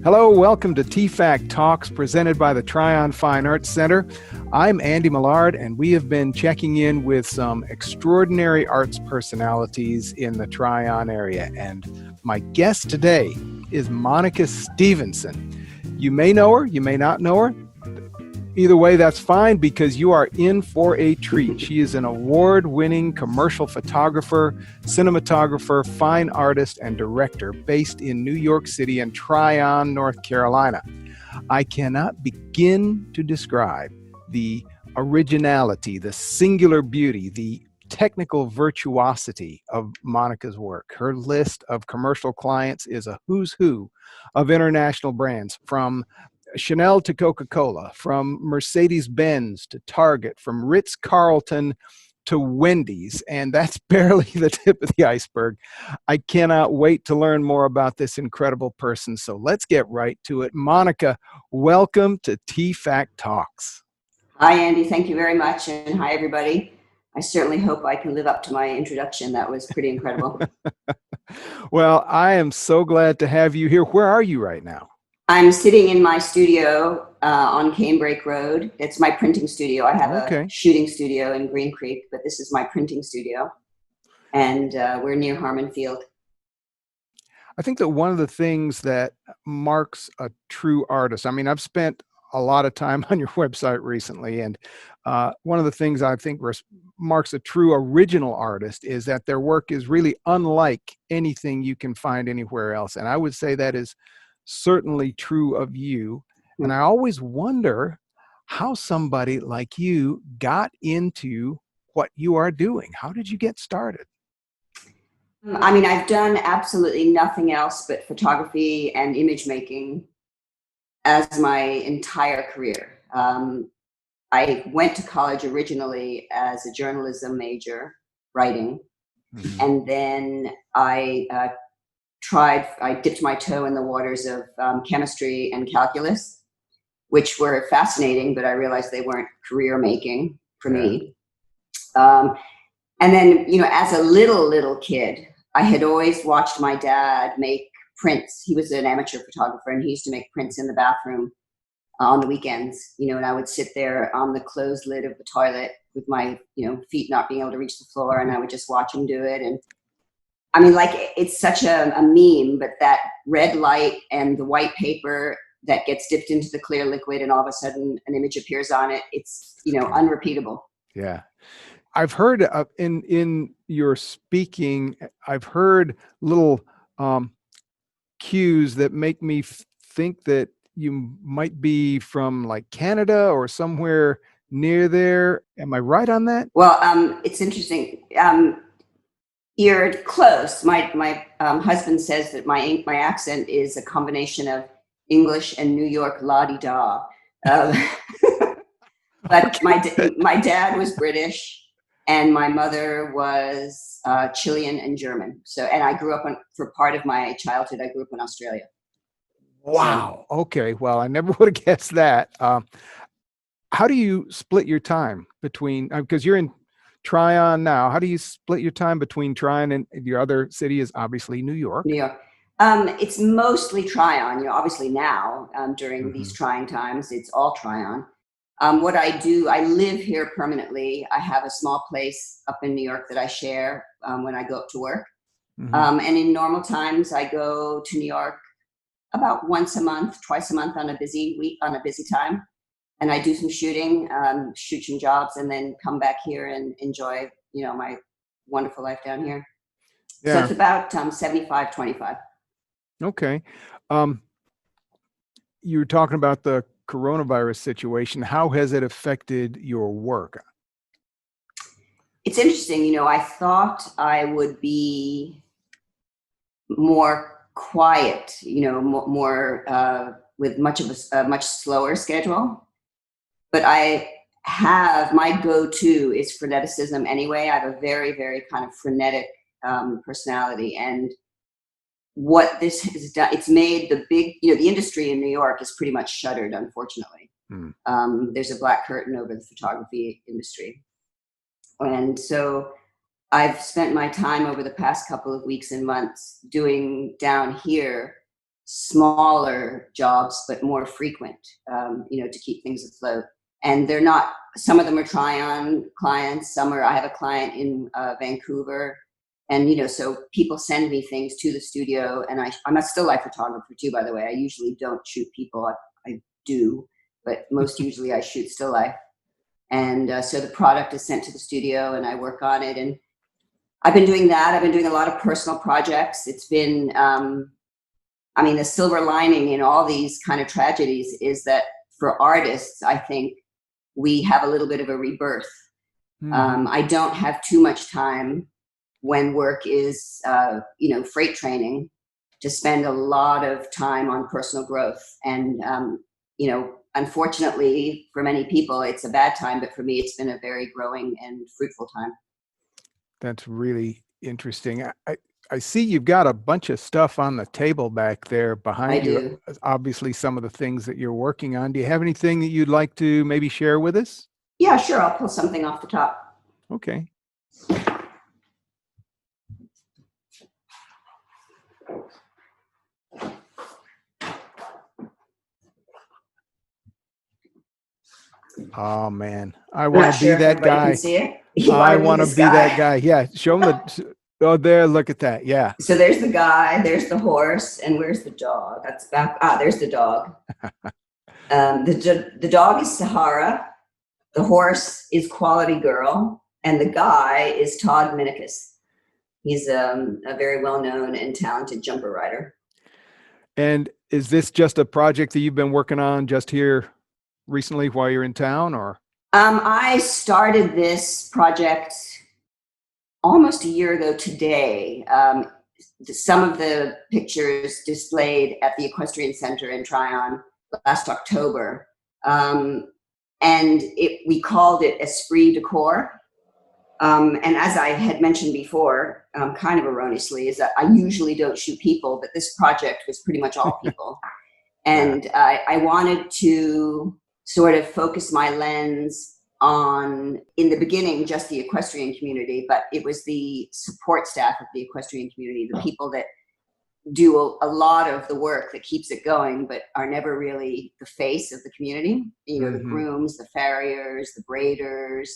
Hello, welcome to TFAC Talks presented by the Tryon Fine Arts Center. I'm Andy Millard, and we have been checking in with some extraordinary arts personalities in the Tryon area. And my guest today is Monica Stevenson. You may know her, you may not know her. Either way, that's fine because you are in for a treat. She is an award-winning commercial photographer, cinematographer, fine artist, and director based in New York City and Tryon, North Carolina. I cannot begin to describe the originality, the singular beauty, the technical virtuosity of Monica's work. Her list of commercial clients is a who's who of international brands, from Chanel to Coca-Cola, from Mercedes-Benz to Target, from Ritz-Carlton to Wendy's, and that's barely the tip of the iceberg. I cannot wait to learn more about this incredible person, so let's get right to it. Monica, welcome to TFAC Talks. Hi, Andy. Thank you very much, and hi, everybody. I certainly hope I can live up to my introduction. That was pretty incredible. Well, I am so glad to have you here. Where are you right now? I'm sitting in my studio on Canebrake Road. It's my printing studio. I have a shooting studio in Green Creek, but this is my printing studio. And we're near Harmon Field. I think that one of the things that marks a true artist, I mean, I've spent a lot of time on your website recently, and one of the things I think marks a true original artist is that their work is really unlike anything you can find anywhere else. And I would say that is certainly true of you. And I always wonder how somebody like you got into what you are doing. How did you get started? I mean, I've done absolutely nothing else but photography and image making as my entire career. I went to college originally as a journalism major, writing, and then I dipped my toe in the waters of chemistry and calculus, which were fascinating, but I realized they weren't career making for me. And then, as a little kid, I had always watched my dad make prints. He was an amateur photographer, and he used to make prints in the bathroom on the weekends, and I would sit there on the closed lid of the toilet with my, feet not being able to reach the floor, and I would just watch him do it. And I mean, it's such a meme, but that red light and the white paper that gets dipped into the clear liquid and all of a sudden an image appears on it, it's, unrepeatable. Yeah. I've heard in your speaking, I've heard little cues that make me think that you might be from like Canada or somewhere near there. Am I right on that? Well, it's interesting. You're close. My husband says that my accent is a combination of English and New York la-di-da. But my dad was British, and my mother was Chilean and German. So, and I grew up for part of my childhood, I grew up in Australia. Wow. Okay. Well, I never would have guessed that. How do you split your time between, because you're in Tryon now, how do you split your time between Tryon and your other city is obviously New York? New York. It's mostly Tryon, obviously now, during these trying times, it's all Tryon. What I do, I live here permanently. I have a small place up in New York that I share when I go up to work. And in normal times, I go to New York about once a month, twice a month on a busy week, on a busy time. And I do some shooting, shoot some jobs, and then come back here and enjoy, my wonderful life down here. Yeah. So it's about 75-25. Okay. You were talking about the coronavirus situation. How has it affected your work? It's interesting. I thought I would be more quiet, more with much of a much slower schedule. But my go-to is freneticism anyway. I have a very, very kind of frenetic personality. And what this has done, it's made the industry in New York is pretty much shuttered, unfortunately. There's a black curtain over the photography industry. And so I've spent my time over the past couple of weeks and months doing down here smaller jobs, but more frequent, to keep things afloat. And they're not, some of them are try-on clients. I have a client in Vancouver. And, so people send me things to the studio, and I'm a still life photographer too, by the way. I usually don't shoot people. I do, but most usually I shoot still life. And so the product is sent to the studio and I work on it. And I've been doing that. I've been doing a lot of personal projects. It's been, the silver lining in all these kind of tragedies is that for artists, I think we have a little bit of a rebirth. I don't have too much time when work is, freight training, to spend a lot of time on personal growth. And, unfortunately for many people, it's a bad time, but for me, it's been a very growing and fruitful time. That's really interesting. I see you've got a bunch of stuff on the table back there behind you. Obviously, some of the things that you're working on. Do you have anything that you'd like to maybe share with us? Yeah, sure. I'll pull something off the top. Okay. Oh man, I want to be that guy. Can see it? I want to be that guy. Yeah, show them the. Oh, there! Look at that. Yeah. So there's the guy. There's the horse, and where's the dog? That's back. There's the dog. The dog is Sahara. The horse is Quality Girl, and the guy is Todd Minicus. He's a very well-known and talented jumper rider. And is this just a project that you've been working on just here recently while you're in town, or? I started this project almost a year ago today. Some of the pictures displayed at the Equestrian Center in Tryon last October. And we called it Esprit Decor. And as I had mentioned before, kind of erroneously, is that I usually don't shoot people, but this project was pretty much all people. And I wanted to sort of focus my lens on, in the beginning, just the equestrian community, but it was the support staff of the equestrian community, the people that do a lot of the work that keeps it going, but are never really the face of the community. The grooms, the farriers, the braiders.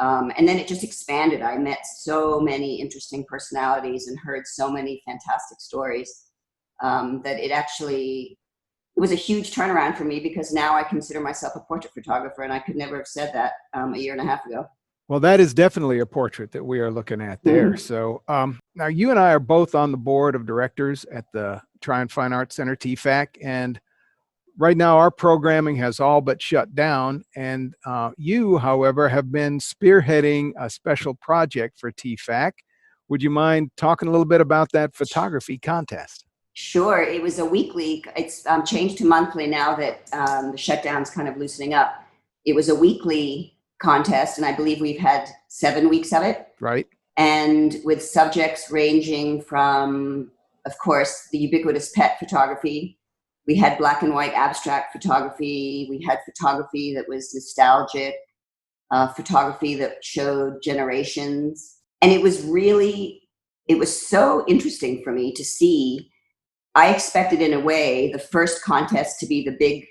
And then it just expanded. I met so many interesting personalities and heard so many fantastic stories that it was a huge turnaround for me, because now I consider myself a portrait photographer, and I could never have said that a year and a half ago. Well, that is definitely a portrait that we are looking at there. So now you and I are both on the board of directors at the Tryon Fine Arts Center, TFAC, and right now our programming has all but shut down. And you, however, have been spearheading a special project for TFAC. Would you mind talking a little bit about that photography contest? Sure. It was a weekly. It's changed to monthly now that the shutdown's kind of loosening up. It was a weekly contest, and I believe we've had 7 weeks of it. Right. And with subjects ranging from, of course, the ubiquitous pet photography. We had black and white abstract photography. We had photography that was nostalgic, photography that showed generations. And it was so interesting for me to see. I expected, in a way, the first contest to be the big,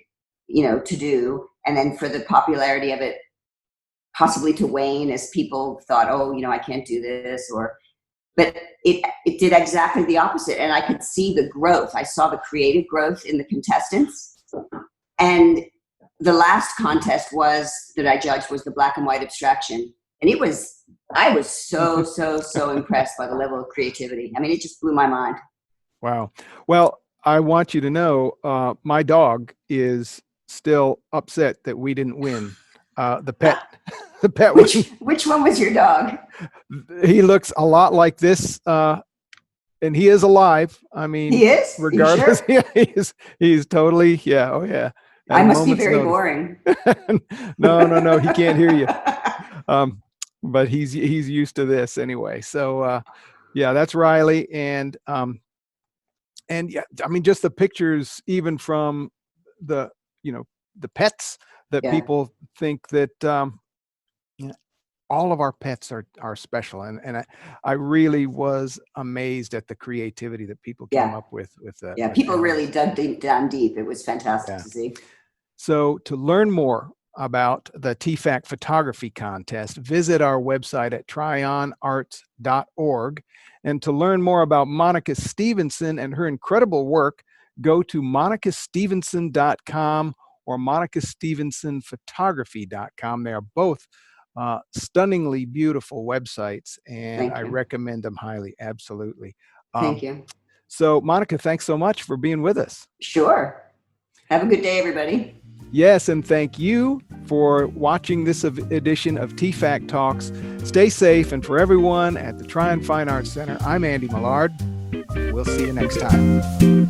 to do, and then for the popularity of it possibly to wane as people thought, oh, I can't do this, but it did exactly the opposite. And I could see the growth. I saw the creative growth in the contestants. And the last contest that I judged was the black and white abstraction. And I was so impressed by the level of creativity. I mean, it just blew my mind. Wow. Well, I want you to know, my dog is still upset that we didn't win. The pet. Which one was your dog? He looks a lot like this, and he is alive. I mean, he is. Regardless, Sure? Yeah, he's totally. Yeah. Oh yeah. I must be very boring. No. He can't hear you. But he's used to this anyway. So, yeah, that's Riley, and yeah, I mean, just the pictures, even from the pets that people think that all of our pets are special. And I really was amazed at the creativity that people came Yeah. up with Yeah, with people animals. really dug down deep. It was fantastic Yeah. to see. So to learn more about the TFAC photography contest, visit our website at tryonarts.org. And to learn more about Monica Stevenson and her incredible work, go to monicastevenson.com or monicastevensonphotography.com. They are both stunningly beautiful websites, and Thank I you. recommend them highly. Absolutely. Thank you. So, Monica, thanks so much for being with us. Sure. Have a good day, everybody. Yes, and thank you for watching this edition of TFAC Talks. Stay safe, and for everyone at the Tryon Fine Arts Center, I'm Andy Millard. We'll see you next time.